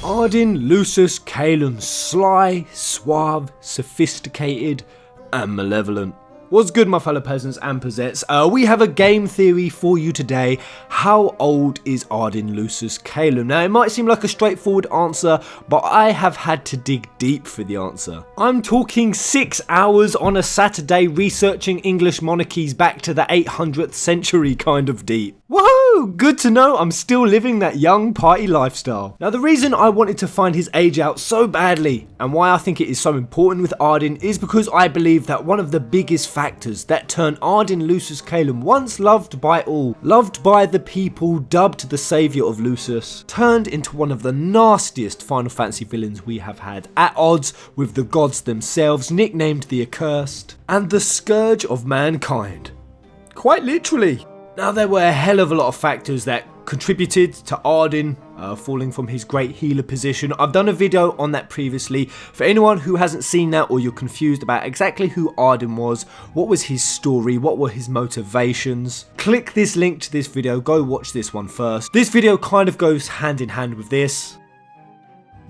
Ardyn Lucis Caelum, sly, suave, sophisticated, and malevolent. What's good, my fellow peasants and peasettes? We have a game theory for you today. How old is Ardyn Lucis Caelum? Now, it might seem like a straightforward answer, but I have had to dig deep for the answer. I'm talking 6 hours on a Saturday researching English monarchies back to the 800th century kind of deep. Woohoo! Good to know I'm still living that young party lifestyle. Now, the reason I wanted to find his age out so badly, and why I think it is so important with Ardyn, is because I believe that one of the biggest factors that turn Ardyn Lucis Caelum, once loved by all, loved by the people, dubbed the saviour of Lucis, turned into one of the nastiest Final Fantasy villains we have had, at odds with the gods themselves, nicknamed the Accursed, and the scourge of mankind. Quite literally. Now, there were a hell of a lot of factors that contributed to Ardyn falling from his great healer position. I've done a video on that previously. For anyone who hasn't seen that, or you're confused about exactly who Ardyn was, what was his story, what were his motivations, click this link to this video, go watch this one first. This video kind of goes hand in hand with this.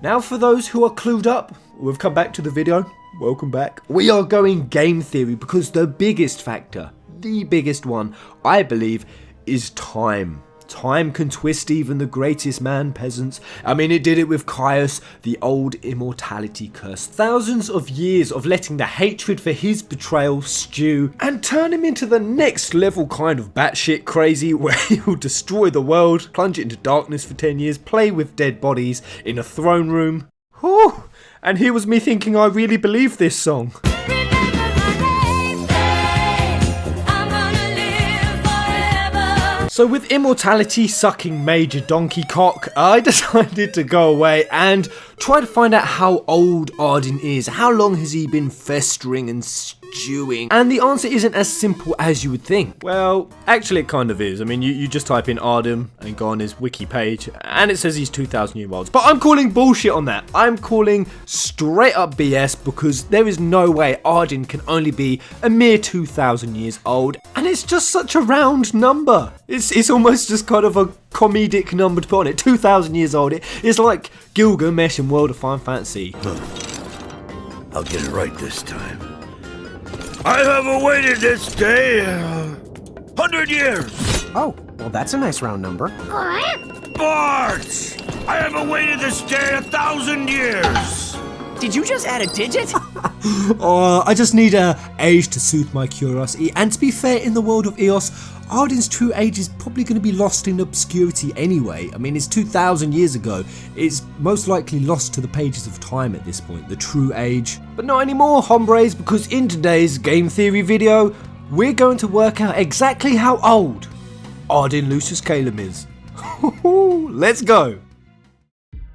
Now, for those who are clued up, we've come back to the video. Welcome back. We are going game theory because the biggest factor, the biggest one, I believe, is time. Time can twist even the greatest man, peasants. I mean, it did it with Caius, the old immortality curse. Thousands of years of letting the hatred for his betrayal stew and turn him into the next level kind of batshit crazy where he will destroy the world, plunge it into darkness for 10 years, play with dead bodies in a throne room. Whew. And here was me thinking I really believed this song. So with immortality sucking major donkey cock, I decided to go away and try to find out how old Ardyn is. How long has he been festering and stewing? And the answer isn't as simple as you would think. Well, actually it kind of is. I mean, you just type in Ardyn and go on his wiki page and it says he's 2,000 years old. But I'm calling bullshit on that. I'm calling straight up BS because there is no way Ardyn can only be a mere 2,000 years old. And it's just such a round number. It's almost just kind of a comedic number to put on it. 2,000 years old. It's like Gilgamesh in World of Final Fantasy. I'll get it right this time. I have awaited this day 100 years. Oh, well, that's a nice round number. Bart! I have awaited this day 1,000 years. Did you just add a digit? I just need a age to soothe my curiosity. And to be fair, in the world of Eos, Ardyn's true age is probably going to be lost in obscurity anyway. I mean, it's 2,000 years ago. It's most likely lost to the pages of time at this point, the true age. But not anymore, hombres, because in today's game theory video, we're going to work out exactly how old Ardyn Lucis Caelum is. Let's go.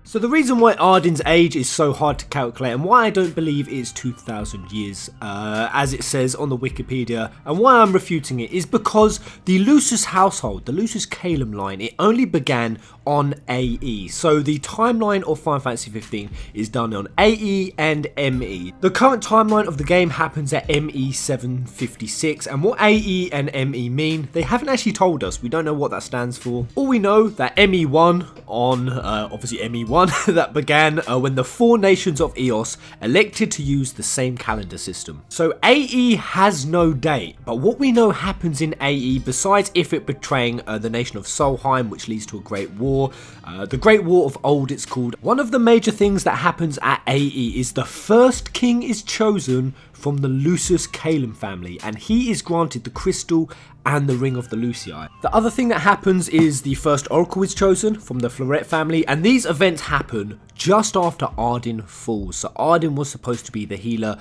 So the reason why Ardyn's age is so hard to calculate and why I don't believe it's 2,000 years, as it says on the Wikipedia, and why I'm refuting it, is because the Lucis household, the Lucis Caelum line, it only began on AE. So the timeline of Final Fantasy 15 is done on AE and ME. The current timeline of the game happens at ME 756, and what AE and ME mean, they haven't actually told us. We don't know what that stands for. All we know that ME1 on, obviously ME1, that began when the 4 nations of Eos elected to use the same calendar system. So AE has no date, but what we know happens in AE, besides Ifrit betraying the nation of Solheim, which leads to a great war, the Great War of Old it's called, one of the major things that happens at AE is the first king is chosen from the Lucis Caelum family, and he is granted the crystal and the Ring of the Lucii. The other thing that happens is the first oracle is chosen from the Fleuret family, and these events happen just after Ardyn falls. So Ardyn was supposed to be the healer,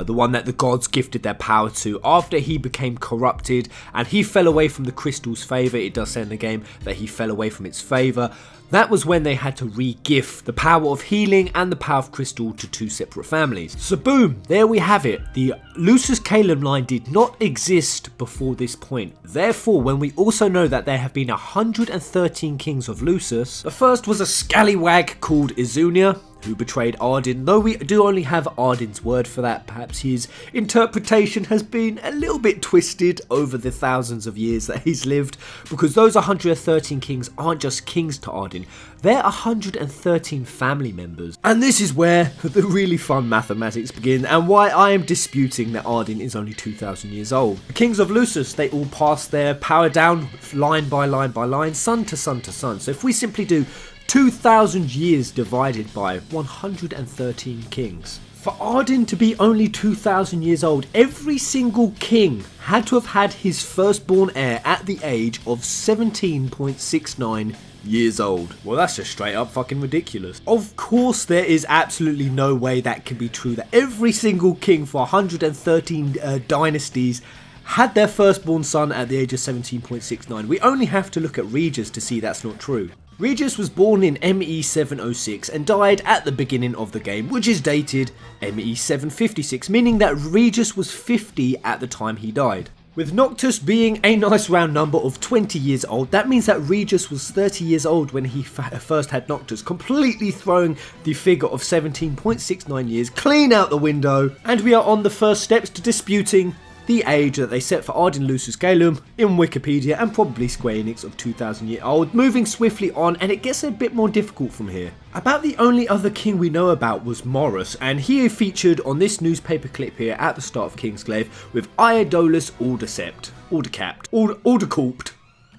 the one that the gods gifted their power to after he became corrupted, and he fell away from the crystal's favour. It does say in the game that he fell away from its favour. That was when they had to re-gift the power of healing and the power of crystal to 2 separate families. So boom, there we have it. The Lucis Caelum line did not exist before this point. Therefore, when we also know that there have been 113 kings of Lucis, the first was a scallywag called Izunia, who betrayed Ardyn, though we do only have Ardyn's word for that. Perhaps his interpretation has been a little bit twisted over the thousands of years that he's lived, because those 113 kings aren't just kings to Ardyn, they're 113 family members. And this is where the really fun mathematics begin, and why I am disputing that Ardyn is only 2,000 years old. The kings of Lucis, they all pass their power down line by line by line, son to son to son. So if we simply do 2,000 years divided by 113 kings. For Ardyn to be only 2,000 years old, every single king had to have had his firstborn heir at the age of 17.69 years old. Well, that's just straight up fucking ridiculous. Of course, there is absolutely no way that can be true, that every single king for 113 dynasties had their firstborn son at the age of 17.69. We only have to look at Regis to see that's not true. Regis was born in ME 706 and died at the beginning of the game, which is dated ME 756, meaning that Regis was 50 at the time he died. With Noctis being a nice round number of 20 years old, that means that Regis was 30 years old when he first had Noctis, completely throwing the figure of 17.69 years clean out the window. And we are on the first steps to disputing the age that they set for Ardyn Lucis Galeum in Wikipedia, and probably Square Enix, of 2,000 years old. Moving swiftly on, and it gets a bit more difficult from here. About the only other king we know about was Morris, and he featured on this newspaper clip here at the start of Kingsglaive with Iodolus Aldercorped.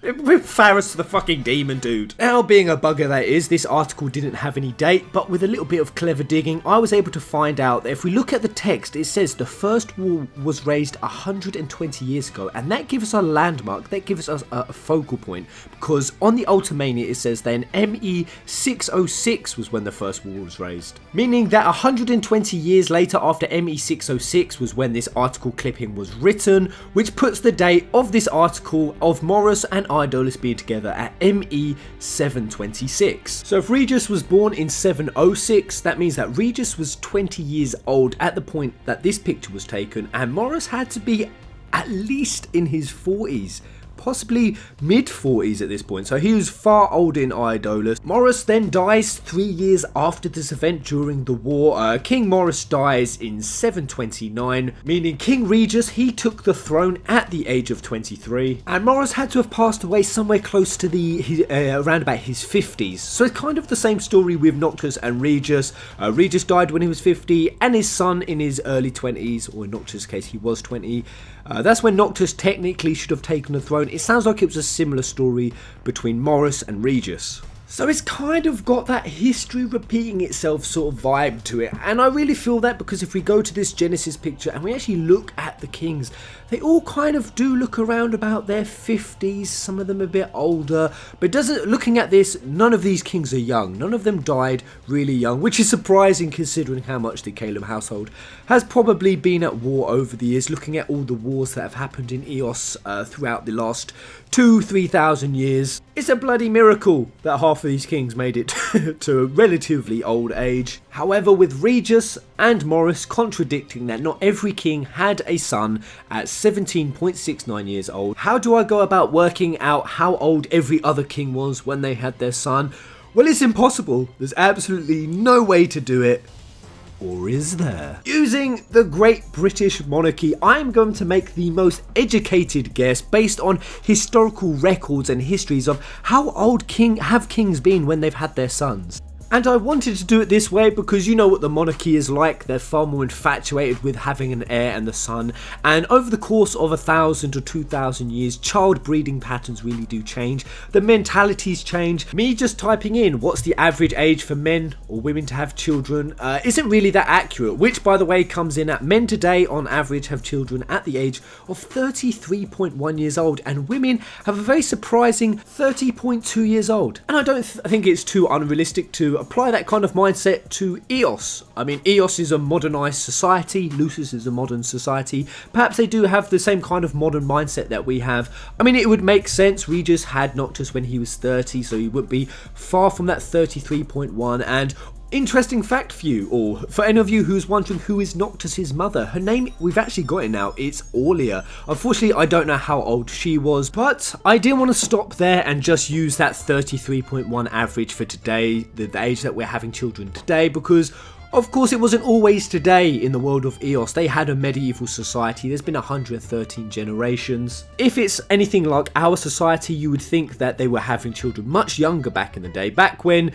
With Faris the fucking demon dude. Now, being a bugger that is, this article didn't have any date, but with a little bit of clever digging, I was able to find out that if we look at the text, it says the first wall was raised 120 years ago, and that gives us a landmark, that gives us a focal point, because on the Ultimania it says then ME 606 was when the first wall was raised. Meaning that 120 years later, after ME 606, was when this article clipping was written, which puts the date of this article of Morris and Iodolus being together at ME 726. So if Regis was born in 706, that means that Regis was 20 years old at the point that this picture was taken, and Morris had to be at least in his 40s. Possibly mid-40s at this point, so he was far older in Iodolus. Morris then dies 3 years after this event during the war. King Morris dies in 729, meaning King Regis, he took the throne at the age of 23, and Morris had to have passed away somewhere close to around about his 50s. So it's kind of the same story with Noctis and Regis. Regis died when he was 50, and his son in his early 20s, or in Noctis' case he was 20. That's when Noctis technically should have taken the throne. It sounds like it was a similar story between Morris and Regis. So it's kind of got that history repeating itself sort of vibe to it, and I really feel that because if we go to this Genesis picture and we actually look at the kings, they all kind of do look around about their 50s, some of them a bit older, but looking at this, none of these kings are young, none of them died really young, which is surprising considering how much the Galeum household has probably been at war over the years, looking at all the wars that have happened in Eos throughout the last 2,000-3,000 years. It's a bloody miracle that half of these kings made it to a relatively old age. However, with Regis and Morris contradicting that not every king had a son at 17.69 years old, how do I go about working out how old every other king was when they had their son? Well, it's impossible. There's absolutely no way to do it. Or is there? Using the Great British Monarchy, I am going to make the most educated guess based on historical records and histories of how old have kings been when they've had their sons. And I wanted to do it this way because you know what the monarchy is like. They're far more infatuated with having an heir and the son. And over the course of 1,000 or 2,000 years, child breeding patterns really do change. The mentalities change. Me just typing in what's the average age for men or women to have children isn't really that accurate. Which, by the way, comes in at men today on average have children at the age of 33.1 years old. And women have a very surprising 30.2 years old. And I don't think it's too unrealistic to apply that kind of mindset to Eos. I mean, Eos is a modernized society, Lucis is a modern society. Perhaps they do have the same kind of modern mindset that we have. I mean, it would make sense. Regis had Noctis when he was 30, so he would be far from that 33.1, and Interesting fact for you, or for any of you who's wondering who is Noctis's mother, her name, we've actually got it now, it's Aulia. Unfortunately, I don't know how old she was, but I didn't want to stop there and just use that 33.1 average for today, the age that we're having children today, because of course, it wasn't always today in the world of Eos. They had a medieval society. There's been 113 generations. If it's anything like our society, you would think that they were having children much younger back in the day. Back when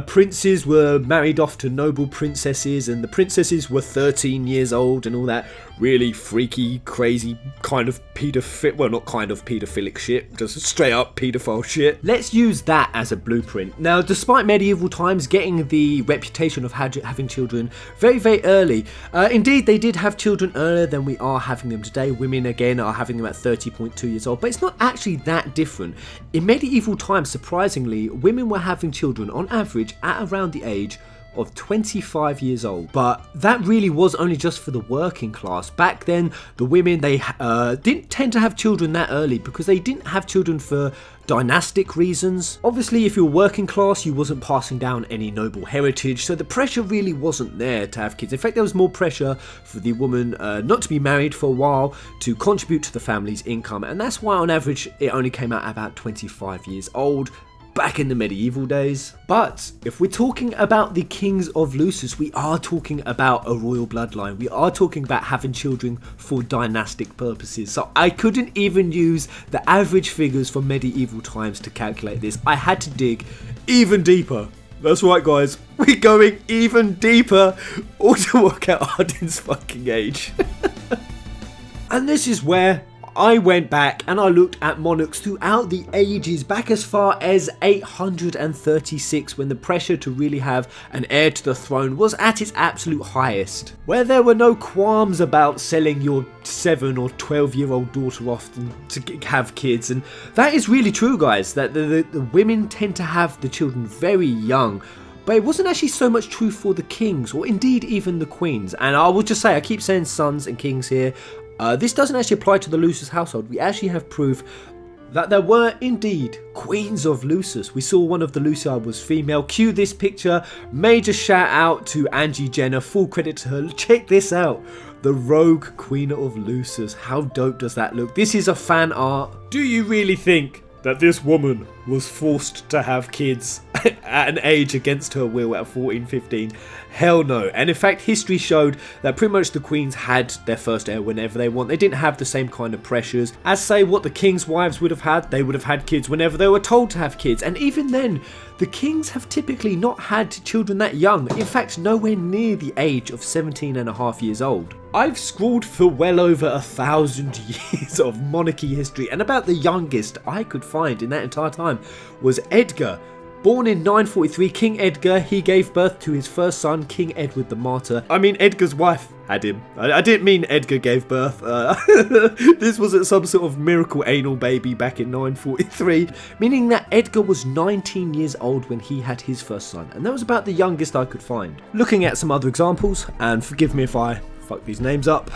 princes were married off to noble princesses and the princesses were 13 years old and all that really freaky, crazy kind of pedophilic shit. Just straight up pedophile shit. Let's use that as a blueprint. Now, despite medieval times getting the reputation of having children very, very early. Indeed, they did have children earlier than we are having them today. Women, again, are having them at 30.2 years old, but it's not actually that different. In medieval times, surprisingly, women were having children on average at around the age of 25 years old, but that really was only just for the working class. Back then, the women, they didn't tend to have children that early because they didn't have children for dynastic reasons. Obviously, if you're working class, you wasn't passing down any noble heritage, so the pressure really wasn't there to have kids. In fact, there was more pressure for the woman not to be married for a while, to contribute to the family's income, and that's why on average it only came out about 25 years old back in the medieval days. But if we're talking about the kings of Lucis, we are talking about a royal bloodline. We are talking about having children for dynastic purposes. So I couldn't even use the average figures from medieval times to calculate this. I had to dig even deeper. That's right, guys. We're going even deeper, all to work out Ardyn's fucking age. And this is where I went back and I looked at monarchs throughout the ages, back as far as 836, when the pressure to really have an heir to the throne was at its absolute highest, where there were no qualms about selling your 7 or 12-year-old daughter off to have kids. And that is really true, guys, that the women tend to have the children very young. But it wasn't actually so much true for the kings, or indeed even the queens. And I will just say, I keep saying sons and kings here. This doesn't actually apply to the Lucis household. We actually have proof that there were indeed queens of Lucis. We saw one of the Luci was female. Cue this picture. Major shout out to Angie Jenner. Full credit to her. Check this out. The rogue queen of Lucis. How dope does that look? This is a fan art. Do you really think that this woman was forced to have kids at an age against her will at 14, 15? Hell no. And in fact, history showed that pretty much the queens had their first heir whenever they want. They didn't have the same kind of pressures as, say, what the king's wives would have had. They would have had kids whenever they were told to have kids. And even then, the kings have typically not had children that young. In fact, nowhere near the age of 17 and a half years old. I've scrawled for well over 1,000 years of monarchy history, and about the youngest I could find in that entire time was Edgar. Born in 943, King Edgar, he gave birth to his first son, King Edward the Martyr. I mean, Edgar's wife had him. I didn't mean Edgar gave birth. This wasn't some sort of miracle anal baby back in 943, meaning that Edgar was 19 years old when he had his first son, and that was about the youngest I could find. Looking at some other examples, and forgive me if I fuck these names up,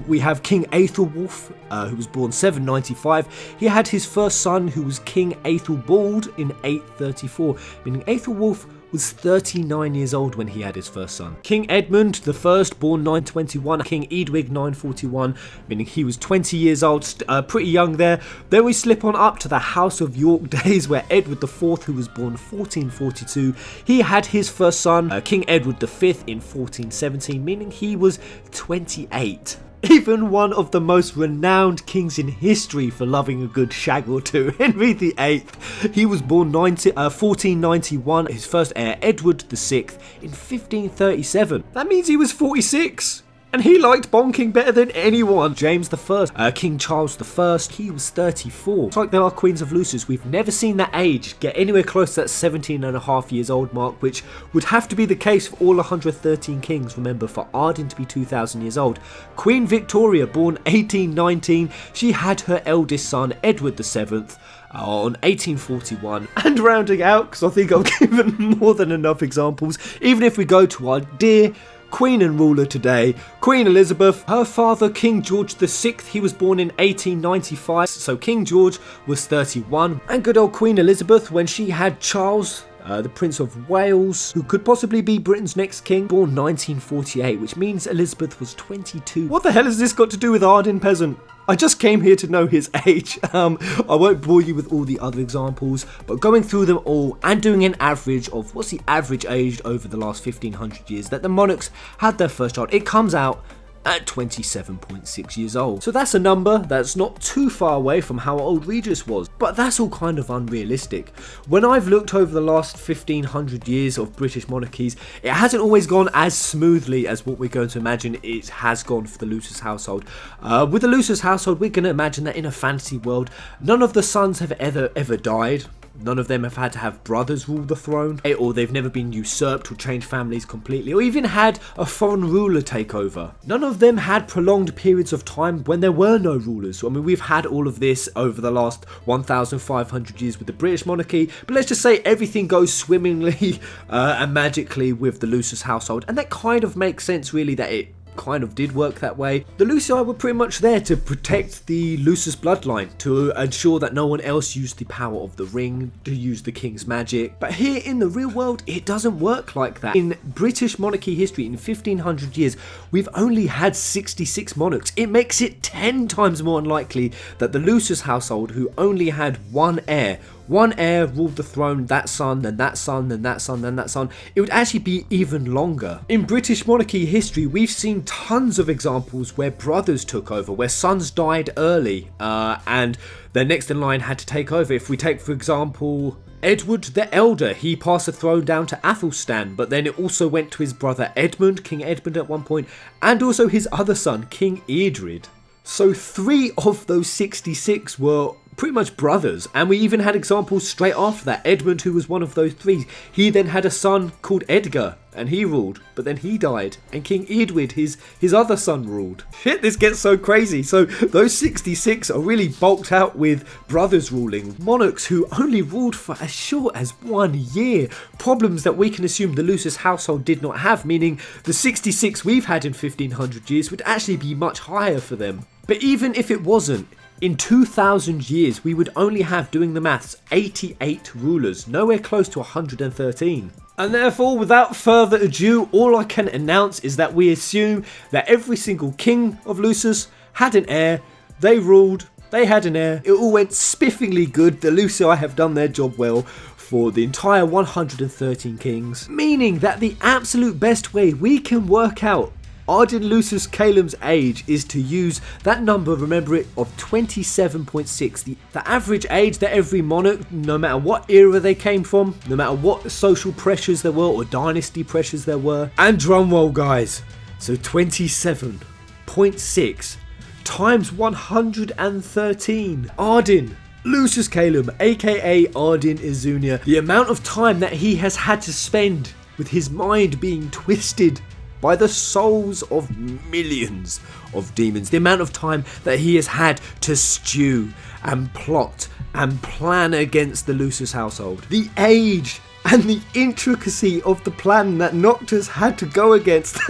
we have King Aethelwulf, who was born 795. He had his first son, who was King Aethelbald, in 834, meaning Aethelwulf was 39 years old when he had his first son. King Edmund the First, born 921, King Edwig 941, meaning he was 20 years old, pretty young there. Then we slip on up to the House of York days, where Edward IV, who was born 1442, he had his first son, King Edward V, in 1417, meaning he was 28. Even one of the most renowned kings in history for loving a good shag or two, Henry VIII, he was born 1491, his first heir, Edward VI, in 1537. That means he was 46. And he liked bonking better than anyone. James I, King Charles I, he was 34. It's like there are queens of Lucis. We've never seen that age get anywhere close to that 17 and a half years old mark, which would have to be the case for all 113 kings, remember, for Ardyn to be 2,000 years old. Queen Victoria, born 1819, she had her eldest son, Edward VII, on 1841. And rounding out, because I think I've given more than enough examples, even if we go to our dear Queen and ruler today, Queen Elizabeth, her father King George VI, he was born in 1895, so King George was 31, and good old Queen Elizabeth, when she had Charles, the Prince of Wales, who could possibly be Britain's next king, born 1948, which means Elizabeth was 22. What the hell has this got to do with Ardyn, Peasant? I just came here to know his age. I won't bore you with all the other examples, but going through them all and doing an average of what's the average age over the last 1500 years that the monarchs had their first child, it comes out at 27.6 years old. So that's a number that's not too far away from how old Regis was, but that's all kind of unrealistic. When I've looked over the last 1500 years of British monarchies, it hasn't always gone as smoothly as what we're going to imagine it has gone for the Lucis household. With the Lucis household, we're going to imagine that in a fantasy world, none of the sons have ever died. None of them have had to have brothers rule the throne, or they've never been usurped or changed families completely, or even had a foreign ruler take over. None of them had prolonged periods of time when there were no rulers. I mean, we've had all of this over the last 1,500 years with the British monarchy, but let's just say everything goes swimmingly and magically with the Lucis household, and that kind of makes sense really that it kind of did work that way. The Lucii were pretty much there to protect the Lucis bloodline, to ensure that no one else used the power of the ring, to use the king's magic. But here in the real world, it doesn't work like that. In British monarchy history, in 1500 years, we've only had 66 monarchs. It makes it 10 times more unlikely that the Lucis household, who only had one heir ruled the throne, that son, then that son, then that son, then that son. It would actually be even longer. In British monarchy history, we've seen tons of examples where brothers took over, where sons died early, and their next in line had to take over. If we take, for example, Edward the Elder, he passed the throne down to Athelstan, but then it also went to his brother Edmund, King Edmund at one point, and also his other son, King Ardyn. So 3 of those 66 were pretty much brothers, and we even had examples straight after that. Edmund, who was one of those 3, he then had a son called Edgar, and he ruled, but then he died, and King Edward, his other son, ruled. Shit, this gets so crazy. So those 66 are really bulked out with brothers ruling, monarchs who only ruled for as short as 1 year. Problems that we can assume the Lucis household did not have, meaning the 66 we've had in 1500 years would actually be much higher for them. But even if it wasn't, in 2,000 years, we would only have, doing the maths, 88 rulers, nowhere close to 113. And therefore, without further ado, all I can announce is that we assume that every single king of Lucis had an heir, they ruled, they had an heir, it all went spiffingly good, the Lucii have done their job well for the entire 113 kings, meaning that the absolute best way we can work out Ardyn Lucis Caelum's age is to use that number, remember it, of 27.6, the average age that every monarch, no matter what era they came from, no matter what social pressures there were or dynasty pressures there were, and drumroll guys, so 27.6 times 113. Ardyn Lucis Caelum, aka Ardyn Izunia, the amount of time that he has had to spend with his mind being twisted by the souls of millions of demons, the amount of time that he has had to stew and plot and plan against the Lucis household, the age and the intricacy of the plan that Noctis had to go against.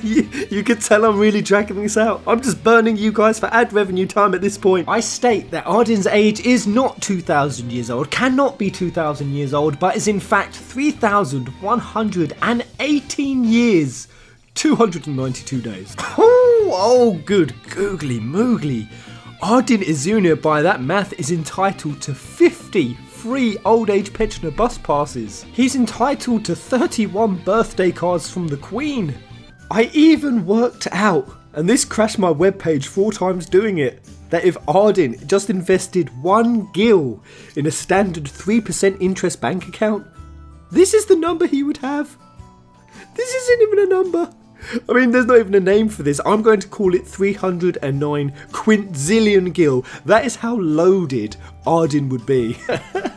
You can tell I'm really dragging this out. I'm just burning you guys for ad revenue time at this point. I state that Ardyn's age is not 2,000 years old, cannot be 2,000 years old, but is in fact 3,118 years. 292 days. Oh, good googly moogly. Ardyn Izunia, by that math, is entitled to 50 free old age pensioner bus passes. He's entitled to 31 birthday cards from the Queen. I even worked out, and this crashed my webpage 4 times doing it, that if Ardyn just invested 1 gil in a standard 3% interest bank account, this is the number he would have. This isn't even a number. I mean, there's not even a name for this. I'm going to call it 309 quintzillion gil. That is how loaded Ardyn would be.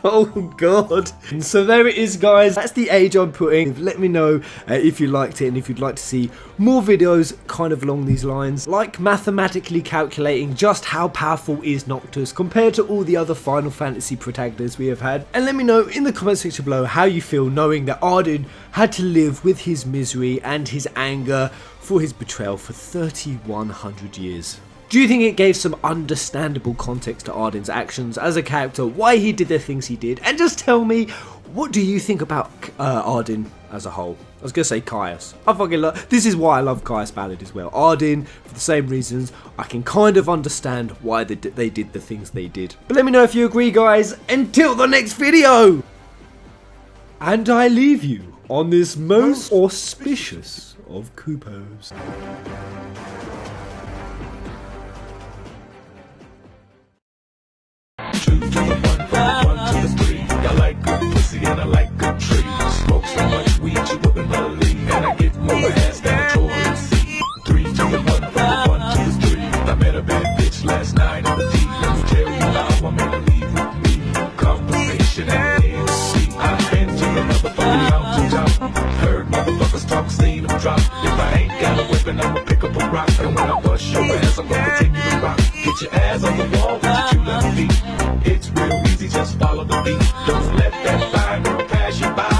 Oh god. And so there it is, guys. That's the age I'm putting. Let me know if you liked it and if you'd like to see more videos kind of along these lines, like mathematically calculating just how powerful is Noctis compared to all the other Final Fantasy protagonists we have had. And let me know in the comment section below how you feel knowing that Ardyn had to live with his misery and his anger for his betrayal for 3,100 years. Do you think it gave some understandable context to Ardyn's actions as a character, why he did the things he did, and just tell me what do you think about Ardyn as a whole? I was gonna say Caius. I fucking love. This is why I love Caius Ballad as well. Ardyn, for the same reasons, I can kind of understand why they did the things they did. But let me know if you agree, guys. Until the next video. And I leave you on this most auspicious of Coupos. I like good pussy and I like good trees. Smoke so much weed you wouldn't believe, and I get more ass than a toilet seat. 3 to the 1, from the 1 to the 3. I met a bad bitch last night in the deep. Let me tell you how I'm gonna leave with me. Conversation and NC. I've been to the motherfucking mountaintop. Heard motherfuckers talk, seen them drop. If I ain't got a weapon, I'ma pick up a rock. And when I bust your ass, I'm gonna take you to rock. Get your ass on the wall with your 2 left feet. It's real easy, just follow the beat. Don't let that fire girl pass you by.